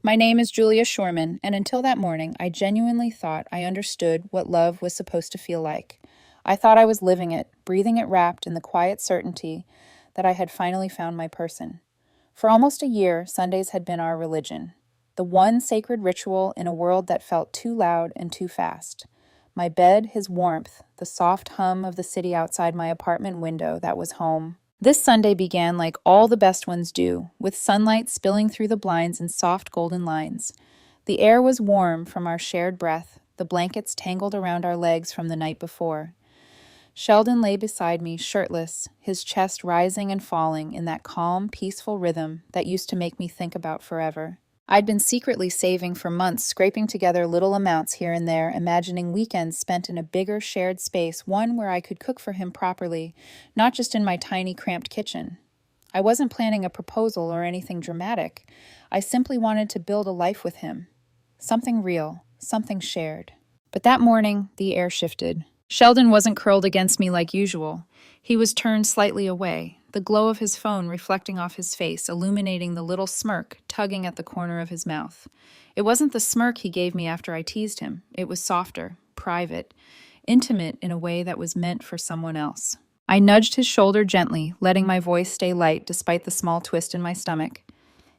My name is Julia Shorman, and until that morning, I genuinely thought I understood what love was supposed to feel like. I thought I was living it, breathing it wrapped in the quiet certainty that I had finally found my person. For almost a year, Sundays had been our religion, the one sacred ritual in a world that felt too loud and too fast. My bed, his warmth, the soft hum of the city outside my apartment window that was home. This Sunday began like all the best ones do, with sunlight spilling through the blinds in soft golden lines. The air was warm from our shared breath, the blankets tangled around our legs from the night before. Sheldon lay beside me, shirtless, his chest rising and falling in that calm, peaceful rhythm that used to make me think about forever. I'd been secretly saving for months, scraping together little amounts here and there, imagining weekends spent in a bigger shared space, one where I could cook for him properly, not just in my tiny, cramped kitchen. I wasn't planning a proposal or anything dramatic. I simply wanted to build a life with him. Something real, something shared. But that morning, the air shifted. Sheldon wasn't curled against me like usual. He was turned slightly away, the glow of his phone reflecting off his face, illuminating the little smirk tugging at the corner of his mouth. It wasn't the smirk he gave me after I teased him. It was softer, private, intimate in a way that was meant for someone else. I nudged his shoulder gently, letting my voice stay light despite the small twist in my stomach.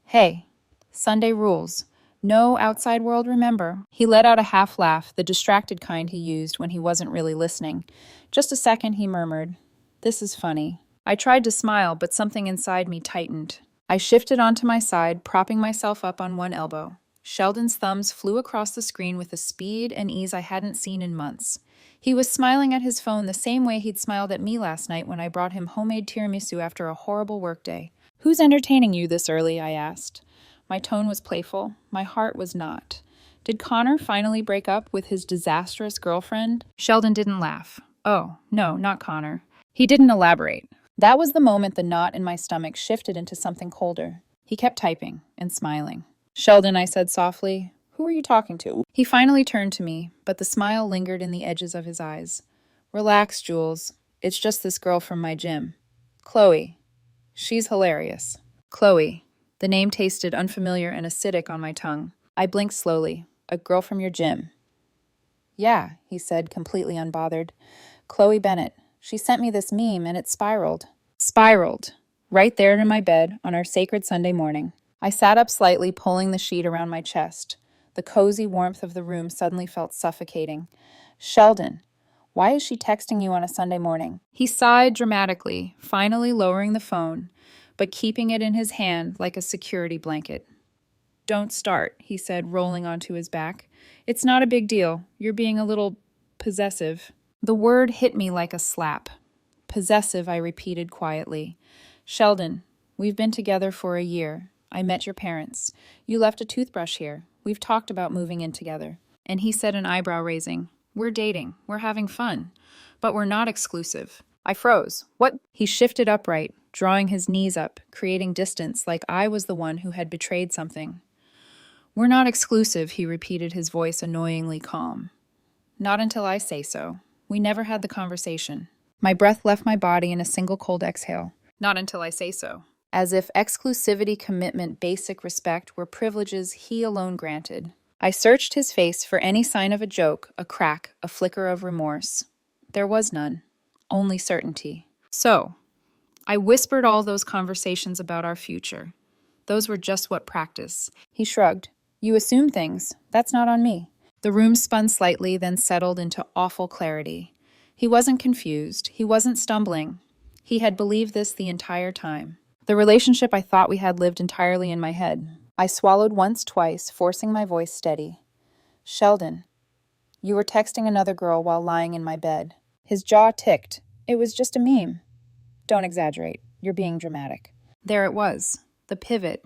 Hey, Sunday rules. No outside world, remember? He let out a half laugh, the distracted kind he used when he wasn't really listening. Just a second, he murmured, "This is funny." I tried to smile, but something inside me tightened. I shifted onto my side, propping myself up on one elbow. Sheldon's thumbs flew across the screen with a speed and ease I hadn't seen in months. He was smiling at his phone the same way he'd smiled at me last night when I brought him homemade tiramisu after a horrible workday. "Who's entertaining you this early?" I asked. My tone was playful. My heart was not. Did Connor finally break up with his disastrous girlfriend? Sheldon didn't laugh. Oh, no, not Connor. He didn't elaborate. That was the moment the knot in my stomach shifted into something colder. He kept typing and smiling. "Sheldon," I said softly, "who are you talking to?" He finally turned to me, but the smile lingered in the edges of his eyes. "Relax, Jules. It's just this girl from my gym. Chloe. She's hilarious." Chloe. The name tasted unfamiliar and acidic on my tongue. I blinked slowly. "A girl from your gym." "Yeah," he said, completely unbothered. "Chloe Bennett. She sent me this meme and it spiraled." Spiraled. Right there in my bed on our sacred Sunday morning. I sat up slightly, pulling the sheet around my chest. The cozy warmth of the room suddenly felt suffocating. "Sheldon, why is she texting you on a Sunday morning?" He sighed dramatically, finally lowering the phone, but keeping it in his hand like a security blanket. "Don't start," he said, rolling onto his back. "It's not a big deal. You're being a little possessive." The word hit me like a slap. "Possessive," I repeated quietly. "Sheldon, we've been together for a year. I met your parents. You left a toothbrush here. We've talked about moving in together." And he said, an eyebrow raising, "We're dating. We're having fun. But we're not exclusive." I froze. "What?" He shifted upright, drawing his knees up, creating distance like I was the one who had betrayed something. "We're not exclusive," he repeated, his voice annoyingly calm. "Not until I say so. We never had the conversation." My breath left my body in a single cold exhale. "Not until I say so." As if exclusivity, commitment, basic respect were privileges he alone granted. I searched his face for any sign of a joke, a crack, a flicker of remorse. There was none. Only certainty. "So," I whispered, "all those conversations about our future. Those were just what practice." He shrugged. "You assume things. That's not on me." The room spun slightly, then settled into awful clarity. He wasn't confused. He wasn't stumbling. He had believed this the entire time. The relationship I thought we had lived entirely in my head. I swallowed once, twice, forcing my voice steady. "Sheldon, you were texting another girl while lying in my bed." His jaw ticked. "It was just a meme." "Don't exaggerate. You're being dramatic." There it was. The pivot.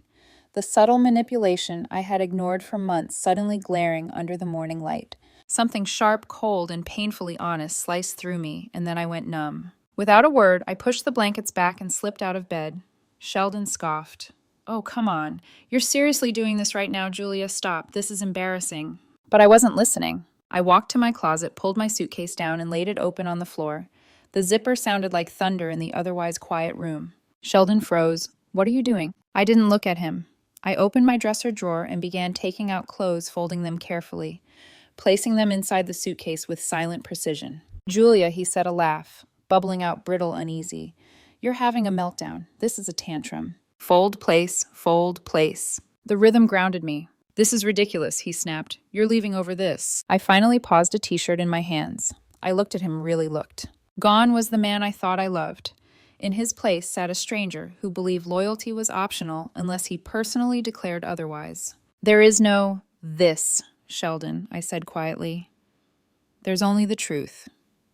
The subtle manipulation I had ignored for months suddenly glaring under the morning light. Something sharp, cold, and painfully honest sliced through me, and then I went numb. Without a word, I pushed the blankets back and slipped out of bed. Sheldon scoffed. "Oh, come on. You're seriously doing this right now, Julia. Stop. This is embarrassing." But I wasn't listening. I walked to my closet, pulled my suitcase down, and laid it open on the floor. The zipper sounded like thunder in the otherwise quiet room. Sheldon froze. "What are you doing?" I didn't look at him. I opened my dresser drawer and began taking out clothes, folding them carefully, placing them inside the suitcase with silent precision. Julia, he said, a laugh, bubbling out brittle, uneasy. You're having a meltdown. This is a tantrum. Fold, place, fold, place. The rhythm grounded me. This is ridiculous, he snapped. You're leaving over this. I finally paused a t-shirt in my hands. I looked at him, really looked. Gone was the man I thought I loved. In his place sat a stranger who believed loyalty was optional unless he personally declared otherwise. There is no this, Sheldon, I said quietly. There's only the truth,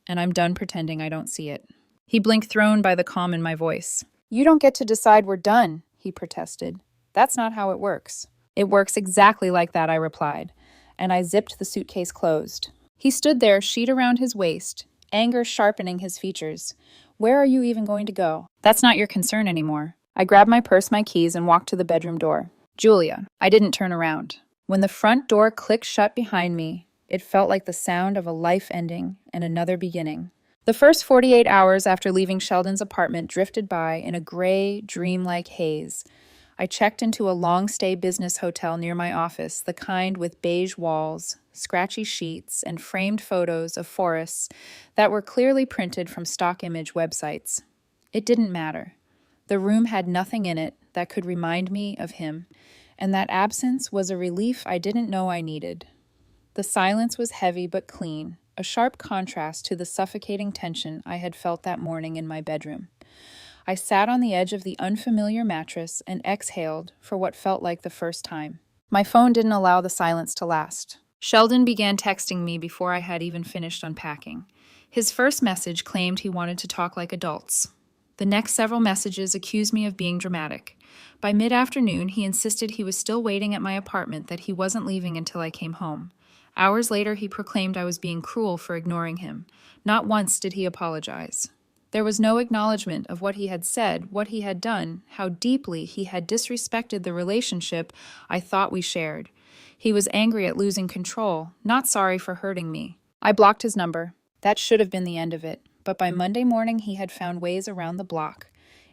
and I'm done pretending I don't see it. He blinked, thrown by the calm in my voice. You don't get to decide we're done, he protested. That's not how it works. It works exactly like that, I replied, and I zipped the suitcase closed. He stood there, sheet around his waist, anger sharpening his features. Where are you even going to go? That's not your concern anymore. I grabbed my purse, my keys, and walked to the bedroom door. Julia, I didn't turn around. When the front door clicked shut behind me, it felt like the sound of a life ending and another beginning. The first 48 hours after leaving Sheldon's apartment drifted by in a gray, dreamlike haze. I checked into a long-stay business hotel near my office, the kind with beige walls, scratchy sheets, and framed photos of forests that were clearly printed from stock image websites. It didn't matter. The room had nothing in it that could remind me of him, and that absence was a relief I didn't know I needed. The silence was heavy but clean, a sharp contrast to the suffocating tension I had felt that morning in my bedroom. I sat on the edge of the unfamiliar mattress and exhaled for what felt like the first time. My phone didn't allow the silence to last. Sheldon began texting me before I had even finished unpacking. His first message claimed he wanted to talk like adults. The next several messages accused me of being dramatic. By mid-afternoon, he insisted he was still waiting at my apartment, that he wasn't leaving until I came home. Hours later, he proclaimed I was being cruel for ignoring him. Not once did he apologize. There was no acknowledgement of what he had said, what he had done, how deeply he had disrespected the relationship I thought we shared. He was angry at losing control, not sorry for hurting me. I blocked his number. That should have been the end of it. But by Monday morning, he had found ways around the block.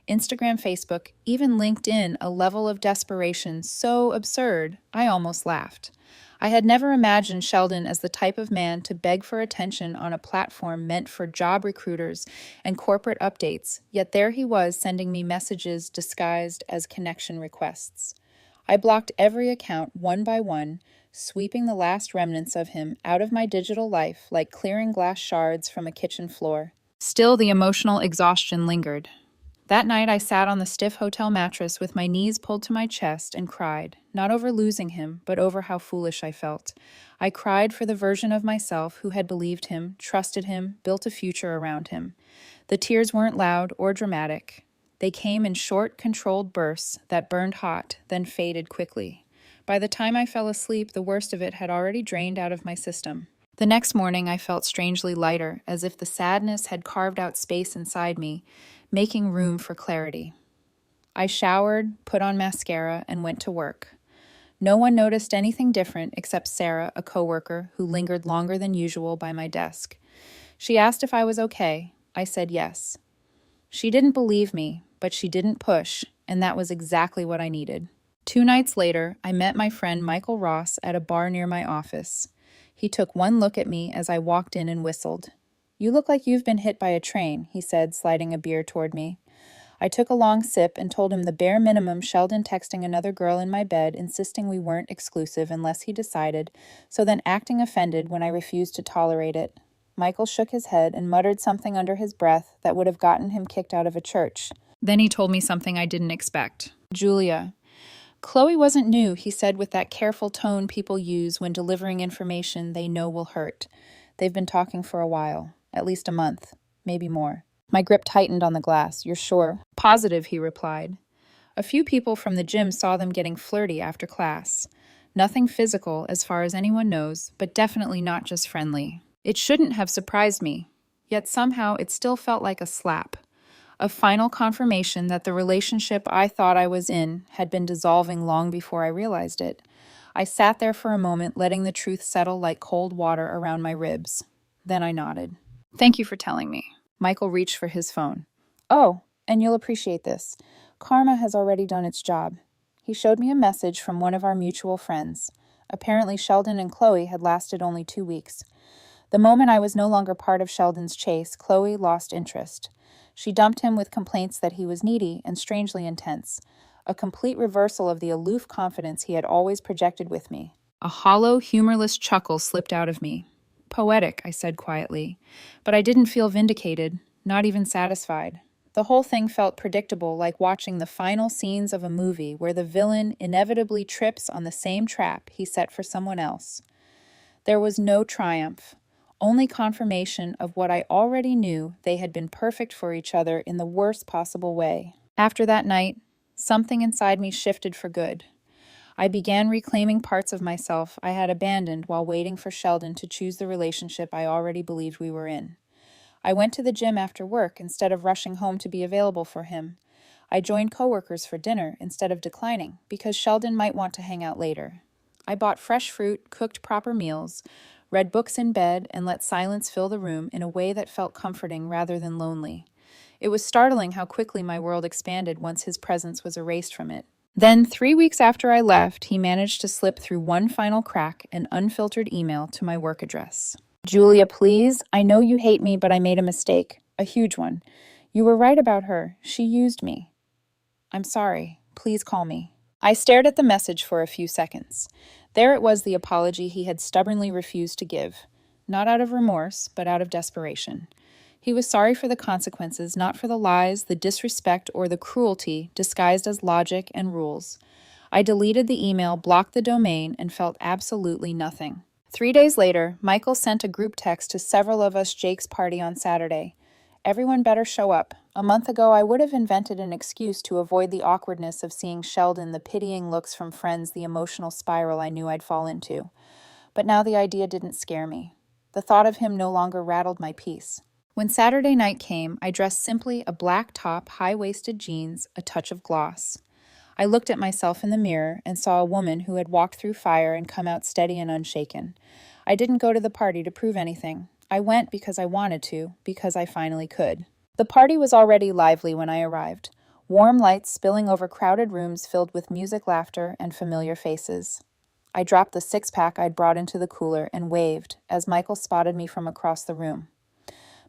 Instagram, Facebook, even LinkedIn, a level of desperation so absurd, I almost laughed. I had never imagined Sheldon as the type of man to beg for attention on a platform meant for job recruiters and corporate updates, yet there he was sending me messages disguised as connection requests. I blocked every account one by one, sweeping the last remnants of him out of my digital life like clearing glass shards from a kitchen floor. Still, the emotional exhaustion lingered. That night, I sat on the stiff hotel mattress with my knees pulled to my chest and cried, not over losing him, but over how foolish I felt. I cried for the version of myself who had believed him, trusted him, built a future around him. The tears weren't loud or dramatic. They came in short, controlled bursts that burned hot, then faded quickly. By the time I fell asleep, the worst of it had already drained out of my system. The next morning, I felt strangely lighter, as if the sadness had carved out space inside me, making room for clarity. I showered, put on mascara, and went to work. No one noticed anything different except Sarah, a coworker, who lingered longer than usual by my desk. She asked if I was okay. I said yes. She didn't believe me, but she didn't push, and that was exactly what I needed. 2 nights later, I met my friend Michael Ross at a bar near my office. He took one look at me as I walked in and whistled. You look like you've been hit by a train, he said, sliding a beer toward me. I took a long sip and told him the bare minimum Sheldon texting another girl in my bed, insisting we weren't exclusive unless he decided, so then acting offended when I refused to tolerate it. Michael shook his head and muttered something under his breath that would have gotten him kicked out of a church. Then he told me something I didn't expect. Julia. Chloe wasn't new, he said with that careful tone people use when delivering information they know will hurt. They've been talking for a while, at least a month, maybe more. My grip tightened on the glass. You're sure? Positive, he replied. A few people from the gym saw them getting flirty after class. Nothing physical, as far as anyone knows, but definitely not just friendly. It shouldn't have surprised me, yet somehow it still felt like a slap. A final confirmation that the relationship I thought I was in had been dissolving long before I realized it. I sat there for a moment, letting the truth settle like cold water around my ribs. Then I nodded. Thank you for telling me. Michael reached for his phone. Oh, and you'll appreciate this. Karma has already done its job. He showed me a message from one of our mutual friends. Apparently, Sheldon and Chloe had lasted only 2 weeks. The moment I was no longer part of Sheldon's chase, Chloe lost interest. She dumped him with complaints that he was needy and strangely intense, a complete reversal of the aloof confidence he had always projected with me. A hollow, humorless chuckle slipped out of me. Poetic, I said quietly, but I didn't feel vindicated, not even satisfied. The whole thing felt predictable, like watching the final scenes of a movie where the villain inevitably trips on the same trap he set for someone else. There was no triumph, only confirmation of what I already knew: they had been perfect for each other in the worst possible way. After that night, something inside me shifted for good. I began reclaiming parts of myself I had abandoned while waiting for Sheldon to choose the relationship I already believed we were in. I went to the gym after work instead of rushing home to be available for him. I joined coworkers for dinner instead of declining, because Sheldon might want to hang out later. I bought fresh fruit, cooked proper meals, read books in bed, and let silence fill the room in a way that felt comforting rather than lonely. It was startling how quickly my world expanded once his presence was erased from it. Then, 3 weeks after I left, he managed to slip through one final crack: an unfiltered email to my work address. Julia, please, I know you hate me, but I made a mistake. A huge one. You were right about her. She used me. I'm sorry. Please call me. I stared at the message for a few seconds. There it was, the apology he had stubbornly refused to give. Not out of remorse, but out of desperation. He was sorry for the consequences, not for the lies, the disrespect, or the cruelty disguised as logic and rules. I deleted the email, blocked the domain, and felt absolutely nothing. 3 days later, Michael sent a group text to several of us Jake's party on Saturday. Everyone better show up. A month ago, I would have invented an excuse to avoid the awkwardness of seeing Sheldon, the pitying looks from friends, the emotional spiral I knew I'd fall into. But now the idea didn't scare me. The thought of him no longer rattled my peace. When Saturday night came, I dressed simply: a black top, high-waisted jeans, a touch of gloss. I looked at myself in the mirror and saw a woman who had walked through fire and come out steady and unshaken. I didn't go to the party to prove anything. I went because I wanted to, because I finally could. The party was already lively when I arrived. Warm lights spilling over crowded rooms filled with music, laughter, and familiar faces. I dropped the six-pack I'd brought into the cooler and waved as Michael spotted me from across the room.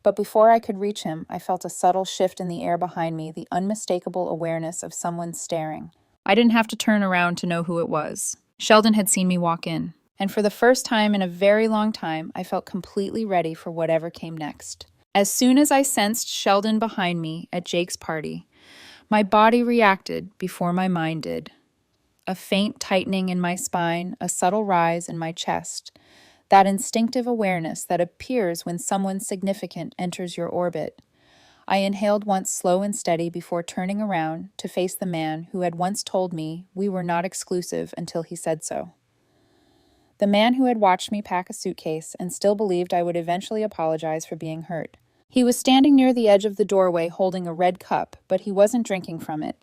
But before I could reach him, I felt a subtle shift in the air behind me, the unmistakable awareness of someone staring. I didn't have to turn around to know who it was. Sheldon had seen me walk in, and for the first time in a very long time, I felt completely ready for whatever came next. As soon as I sensed Sheldon behind me at Jake's party, my body reacted before my mind did. A faint tightening in my spine, a subtle rise in my chest. That instinctive awareness that appears when someone significant enters your orbit. I inhaled once, slow and steady, before turning around to face the man who had once told me we were not exclusive until he said so. The man who had watched me pack a suitcase and still believed I would eventually apologize for being hurt. He was standing near the edge of the doorway holding a red cup, but he wasn't drinking from it.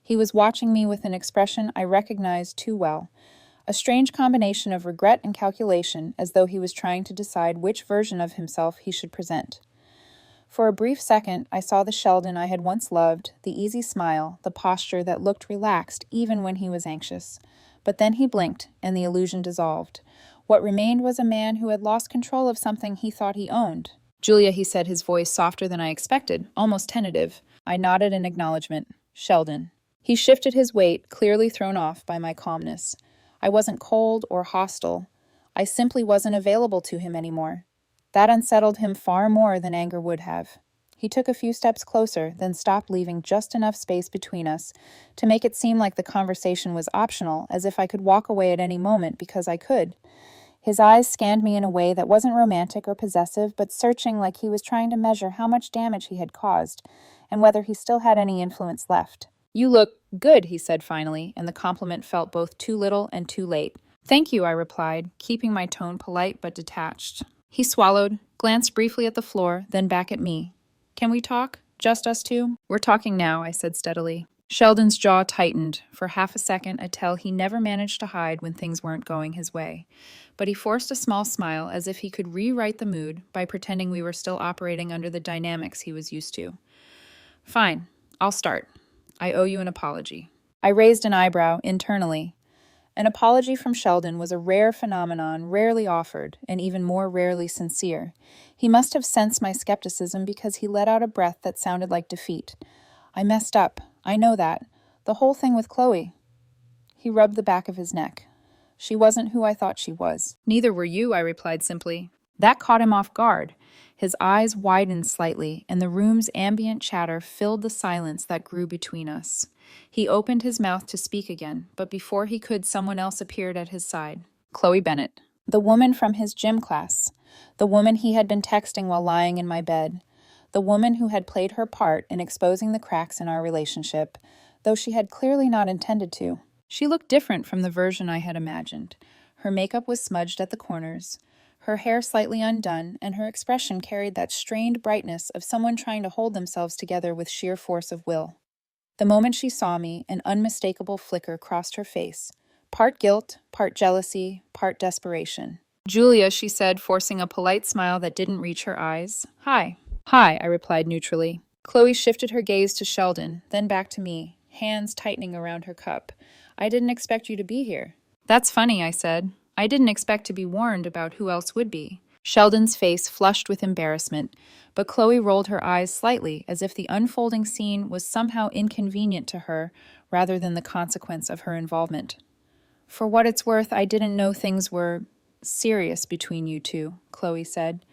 He was watching me with an expression I recognized too well. A strange combination of regret and calculation, as though he was trying to decide which version of himself he should present. For a brief second, I saw the Sheldon I had once loved, the easy smile, the posture that looked relaxed even when he was anxious. But then he blinked, and the illusion dissolved. What remained was a man who had lost control of something he thought he owned. Julia, he said, his voice softer than I expected, almost tentative. I nodded in acknowledgement. Sheldon. He shifted his weight, clearly thrown off by my calmness. I wasn't cold or hostile. I simply wasn't available to him anymore. That unsettled him far more than anger would have. He took a few steps closer, then stopped, leaving just enough space between us to make it seem like the conversation was optional, as if I could walk away at any moment because I could. His eyes scanned me in a way that wasn't romantic or possessive, but searching, like he was trying to measure how much damage he had caused and whether he still had any influence left. You look good, he said finally, and the compliment felt both too little and too late. Thank you, I replied, keeping my tone polite but detached. He swallowed, glanced briefly at the floor, then back at me. Can we talk? Just us two? We're talking now, I said steadily. Sheldon's jaw tightened. For half a second, a tell he never managed to hide when things weren't going his way. But he forced a small smile, as if he could rewrite the mood by pretending we were still operating under the dynamics he was used to. Fine, I'll start. I owe you an apology. I raised an eyebrow internally. An apology from Sheldon was a rare phenomenon, rarely offered, and even more rarely sincere. He must have sensed my skepticism because he let out a breath that sounded like defeat. I messed up. I know that. The whole thing with Chloe. He rubbed the back of his neck. She wasn't who I thought she was. Neither were you, I replied simply. That caught him off guard. His eyes widened slightly, and the room's ambient chatter filled the silence that grew between us. He opened his mouth to speak again, but before he could, someone else appeared at his side. Chloe Bennett. The woman from his gym class. The woman he had been texting while lying in my bed. The woman who had played her part in exposing the cracks in our relationship, though she had clearly not intended to. She looked different from the version I had imagined. Her makeup was smudged at the corners, her hair slightly undone, and her expression carried that strained brightness of someone trying to hold themselves together with sheer force of will. The moment she saw me, an unmistakable flicker crossed her face. Part guilt, part jealousy, part desperation. Julia, she said, forcing a polite smile that didn't reach her eyes. Hi. Hi, I replied neutrally. Chloe shifted her gaze to Sheldon, then back to me, hands tightening around her cup. I didn't expect you to be here. That's funny, I said. I didn't expect to be warned about who else would be. Sheldon's face flushed with embarrassment, but Chloe rolled her eyes slightly as if the unfolding scene was somehow inconvenient to her rather than the consequence of her involvement. For what it's worth, I didn't know things were serious between you two, Chloe said.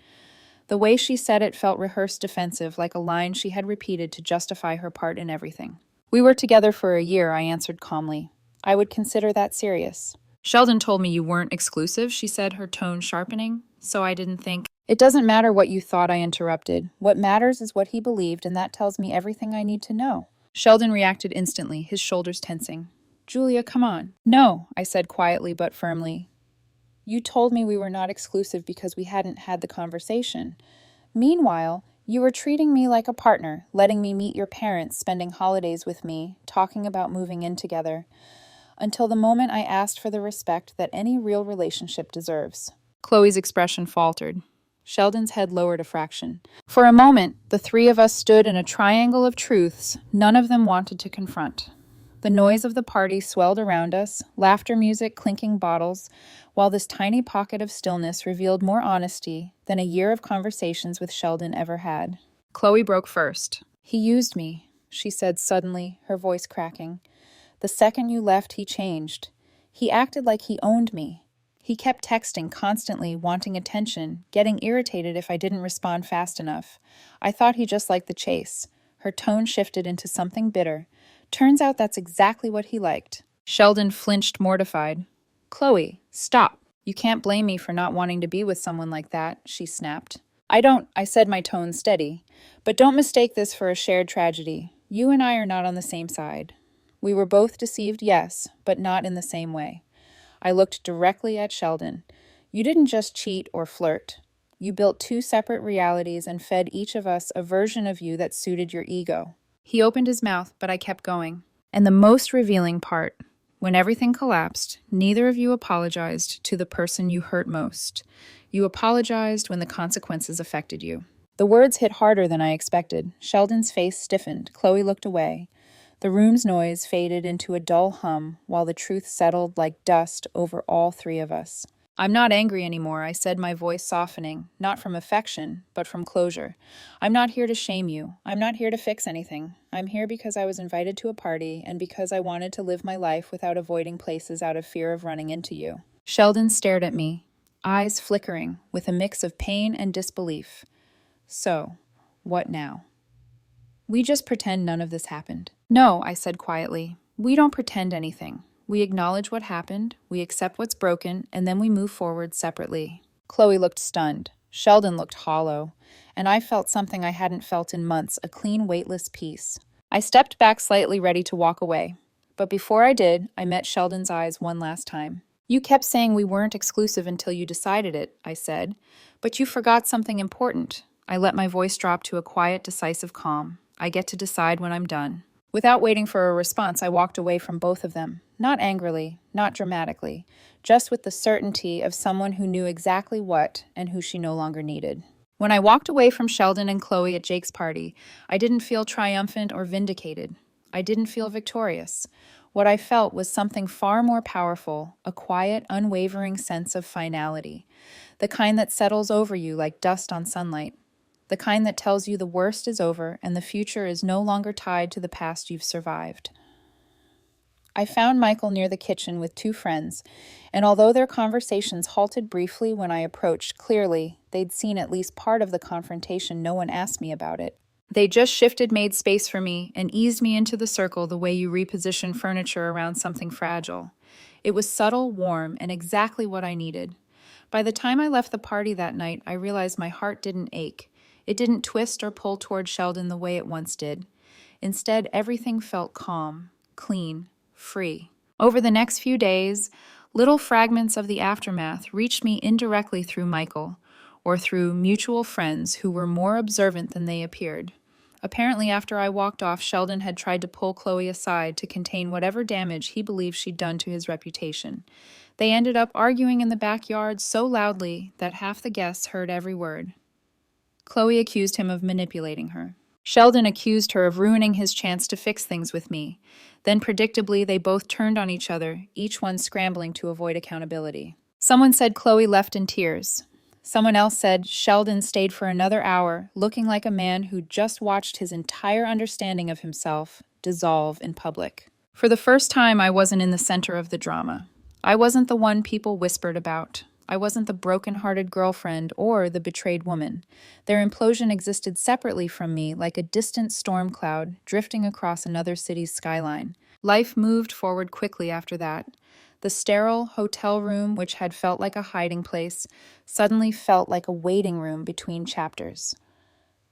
The way she said it felt rehearsed defensive, like a line she had repeated to justify her part in everything. We were together for a year, I answered calmly. I would consider that serious. Sheldon told me you weren't exclusive, she said, her tone sharpening, so I didn't think. It doesn't matter what you thought, I interrupted. What matters is what he believed, and that tells me everything I need to know. Sheldon reacted instantly, his shoulders tensing. Julia, come on. No, I said quietly but firmly. You told me we were not exclusive because we hadn't had the conversation. Meanwhile, you were treating me like a partner, letting me meet your parents, spending holidays with me, talking about moving in together, until the moment I asked for the respect that any real relationship deserves. Chloe's expression faltered. Sheldon's head lowered a fraction. For a moment, the three of us stood in a triangle of truths none of them wanted to confront. The noise of the party swelled around us, laughter music clinking bottles, while this tiny pocket of stillness revealed more honesty than a year of conversations with Sheldon ever had. Chloe broke first. He used me, she said suddenly, her voice cracking. The second you left, he changed. He acted like he owned me. He kept texting constantly, wanting attention, getting irritated if I didn't respond fast enough. I thought he just liked the chase. Her tone shifted into something bitter. Turns out that's exactly what he liked. Sheldon flinched, mortified. Chloe, stop. You can't blame me for not wanting to be with someone like that, she snapped. I said, my tone steady. But don't mistake this for a shared tragedy. You and I are not on the same side. We were both deceived, yes, but not in the same way. I looked directly at Sheldon. You didn't just cheat or flirt. You built two separate realities and fed each of us a version of you that suited your ego. He opened his mouth, but I kept going. And the most revealing part, when everything collapsed, neither of you apologized to the person you hurt most. You apologized when the consequences affected you. The words hit harder than I expected. Sheldon's face stiffened. Chloe looked away. The room's noise faded into a dull hum, while the truth settled like dust over all three of us. I'm not angry anymore, I said, my voice softening, not from affection, but from closure. I'm not here to shame you. I'm not here to fix anything. I'm here because I was invited to a party and because I wanted to live my life without avoiding places out of fear of running into you. Sheldon stared at me, eyes flickering, with a mix of pain and disbelief. So, what now? We just pretend none of this happened. No, I said quietly. We don't pretend anything. We acknowledge what happened, we accept what's broken, and then we move forward separately. Chloe looked stunned. Sheldon looked hollow. And I felt something I hadn't felt in months, a clean, weightless peace. I stepped back slightly, ready to walk away. But before I did, I met Sheldon's eyes one last time. You kept saying we weren't exclusive until you decided it, I said. But you forgot something important. I let my voice drop to a quiet, decisive calm. I get to decide when I'm done. Without waiting for a response, I walked away from both of them. Not angrily, not dramatically, just with the certainty of someone who knew exactly what and who she no longer needed. When I walked away from Sheldon and Chloe at Jake's party, I didn't feel triumphant or vindicated. I didn't feel victorious. What I felt was something far more powerful, a quiet, unwavering sense of finality, the kind that settles over you like dust on sunlight, the kind that tells you the worst is over and the future is no longer tied to the past you've survived. I found Michael near the kitchen with two friends, and although their conversations halted briefly when I approached, clearly they'd seen at least part of the confrontation. No one asked me about it. They just shifted, made space for me, and eased me into the circle the way you reposition furniture around something fragile. It was subtle, warm, and exactly what I needed. By the time I left the party that night, I realized my heart didn't ache. It didn't twist or pull toward Sheldon the way it once did. Instead, everything felt calm, clean, free. Over the next few days, little fragments of the aftermath reached me indirectly through Michael, or through mutual friends who were more observant than they appeared. Apparently, after I walked off, Sheldon had tried to pull Chloe aside to contain whatever damage he believed she'd done to his reputation. They ended up arguing in the backyard so loudly that half the guests heard every word. Chloe accused him of manipulating her. Sheldon accused her of ruining his chance to fix things with me. Then, predictably, they both turned on each other, each one scrambling to avoid accountability. Someone said Chloe left in tears. Someone else said Sheldon stayed for another hour, looking like a man who'd just watched his entire understanding of himself dissolve in public. For the first time, I wasn't in the center of the drama. I wasn't the one people whispered about. I wasn't the broken-hearted girlfriend or the betrayed woman. Their implosion existed separately from me, like a distant storm cloud drifting across another city's skyline. Life moved forward quickly after that. The sterile hotel room, which had felt like a hiding place, suddenly felt like a waiting room between chapters.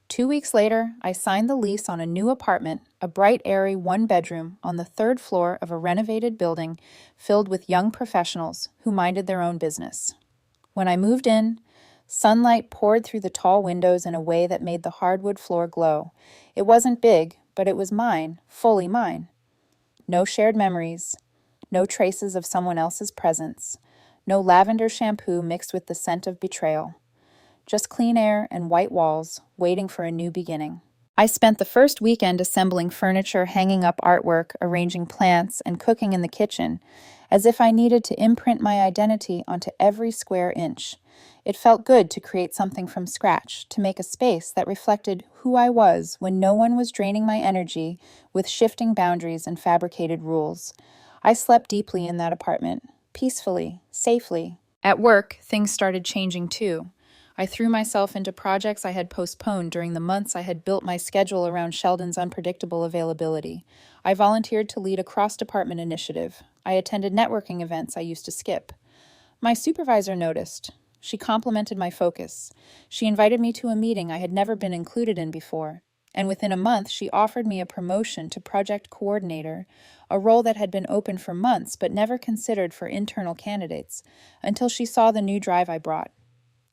2 weeks later, I signed the lease on a new apartment, a bright, airy one-bedroom on the third floor of a renovated building filled with young professionals who minded their own business. When I moved in, sunlight poured through the tall windows in a way that made the hardwood floor glow. It wasn't big, but it was mine, fully mine. No shared memories, no traces of someone else's presence, no lavender shampoo mixed with the scent of betrayal. Just clean air and white walls, waiting for a new beginning. I spent the first weekend assembling furniture, hanging up artwork, arranging plants, and cooking in the kitchen, as if I needed to imprint my identity onto every square inch. It felt good to create something from scratch, to make a space that reflected who I was when no one was draining my energy with shifting boundaries and fabricated rules. I slept deeply in that apartment, peacefully, safely. At work, things started changing too. I threw myself into projects I had postponed during the months I had built my schedule around Sheldon's unpredictable availability. I volunteered to lead a cross-department initiative. I attended networking events I used to skip. My supervisor noticed. She complimented my focus. She invited me to a meeting I had never been included in before. And within a month, she offered me a promotion to project coordinator, a role that had been open for months but never considered for internal candidates, until she saw the new drive I brought.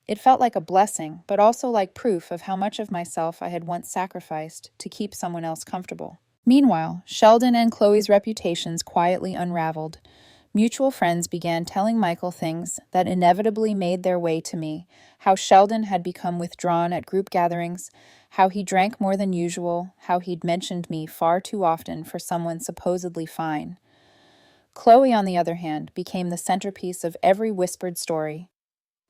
It felt like a blessing, but also like proof of how much of myself I had once sacrificed to keep someone else comfortable. Meanwhile, Sheldon and Chloe's reputations quietly unraveled. Mutual friends began telling Michael things that inevitably made their way to me, how Sheldon had become withdrawn at group gatherings, how he drank more than usual, how he'd mentioned me far too often for someone supposedly fine. Chloe, on the other hand, became the centerpiece of every whispered story.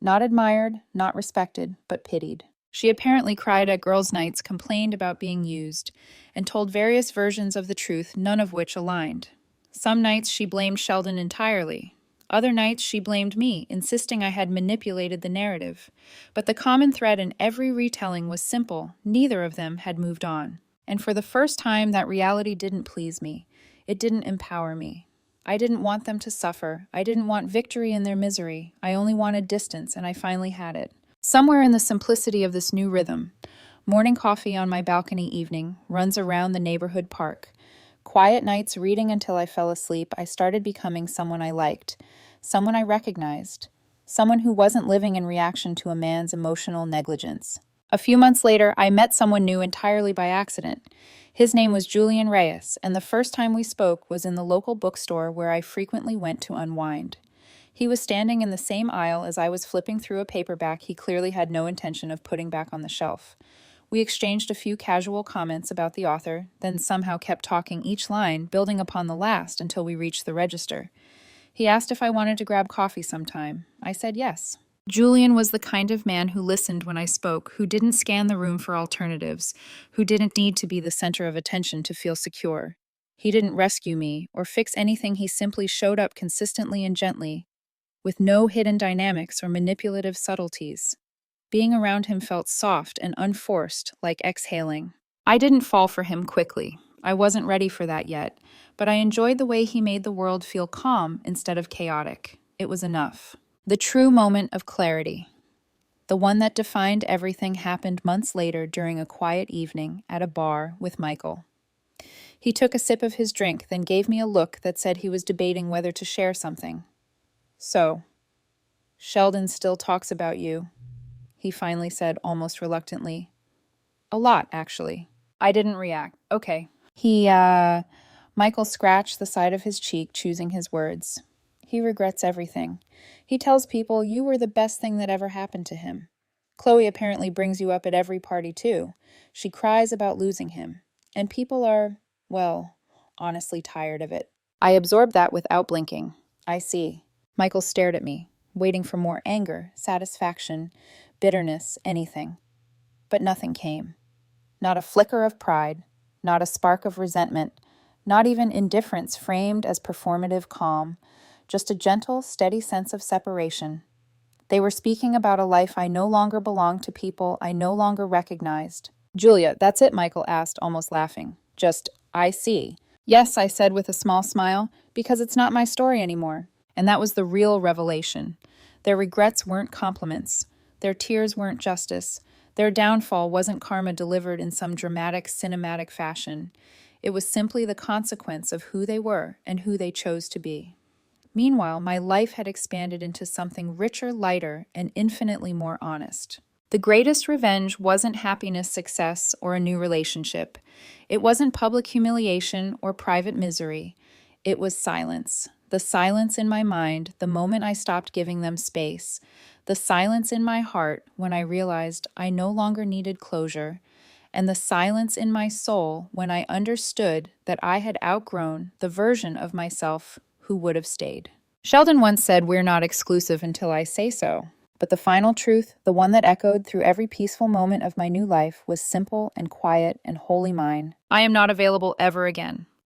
Not admired, not respected, but pitied. She apparently cried at girls' nights, complained about being used, and told various versions of the truth, none of which aligned. Some nights she blamed Sheldon entirely. Other nights she blamed me, insisting I had manipulated the narrative. But the common thread in every retelling was simple: neither of them had moved on. And for the first time, that reality didn't please me. It didn't empower me. I didn't want them to suffer. I didn't want victory in their misery. I only wanted distance, and I finally had it. Somewhere in the simplicity of this new rhythm, morning coffee on my balcony evening, runs around the neighborhood park. Quiet nights reading until I fell asleep, I started becoming someone I liked, someone I recognized, someone who wasn't living in reaction to a man's emotional negligence. A few months later, I met someone new entirely by accident. His name was Julian Reyes, and the first time we spoke was in the local bookstore where I frequently went to unwind. He was standing in the same aisle as I was flipping through a paperback he clearly had no intention of putting back on the shelf. We exchanged a few casual comments about the author, then somehow kept talking each line, building upon the last until we reached the register. He asked if I wanted to grab coffee sometime. I said yes. Julian was the kind of man who listened when I spoke, who didn't scan the room for alternatives, who didn't need to be the center of attention to feel secure. He didn't rescue me or fix anything, he simply showed up consistently and gently, with no hidden dynamics or manipulative subtleties. Being around him felt soft and unforced, like exhaling. I didn't fall for him quickly. I wasn't ready for that yet, but I enjoyed the way he made the world feel calm instead of chaotic. It was enough. The true moment of clarity, the one that defined everything, happened months later during a quiet evening at a bar with Michael. He took a sip of his drink, then gave me a look that said he was debating whether to share something. So, Sheldon still talks about you, he finally said almost reluctantly. A lot, actually. I didn't react. Okay. Michael scratched the side of his cheek, choosing his words. He regrets everything. He tells people you were the best thing that ever happened to him. Chloe apparently brings you up at every party, too. She cries about losing him. And people are, well, honestly tired of it. I absorbed that without blinking. I see. Michael stared at me, waiting for more anger, satisfaction, bitterness, anything. But nothing came. Not a flicker of pride, not a spark of resentment, not even indifference framed as performative calm, just a gentle, steady sense of separation. They were speaking about a life I no longer belonged to, people I no longer recognized. Julia, that's it, Michael asked, almost laughing. Just, I see. Yes, I said with a small smile, because it's not my story anymore. And that was the real revelation. Their regrets weren't compliments. Their tears weren't justice. Their downfall wasn't karma delivered in some dramatic, cinematic fashion. It was simply the consequence of who they were and who they chose to be. Meanwhile, my life had expanded into something richer, lighter, and infinitely more honest. The greatest revenge wasn't happiness, success, or a new relationship. It wasn't public humiliation or private misery. It was silence. The silence in my mind the moment I stopped giving them space. The silence in my heart when I realized I no longer needed closure. And the silence in my soul when I understood that I had outgrown the version of myself who would have stayed. Sheldon once said, "We're not exclusive until I say so." But the final truth, the one that echoed through every peaceful moment of my new life, was simple and quiet and wholly mine. I am not available ever again.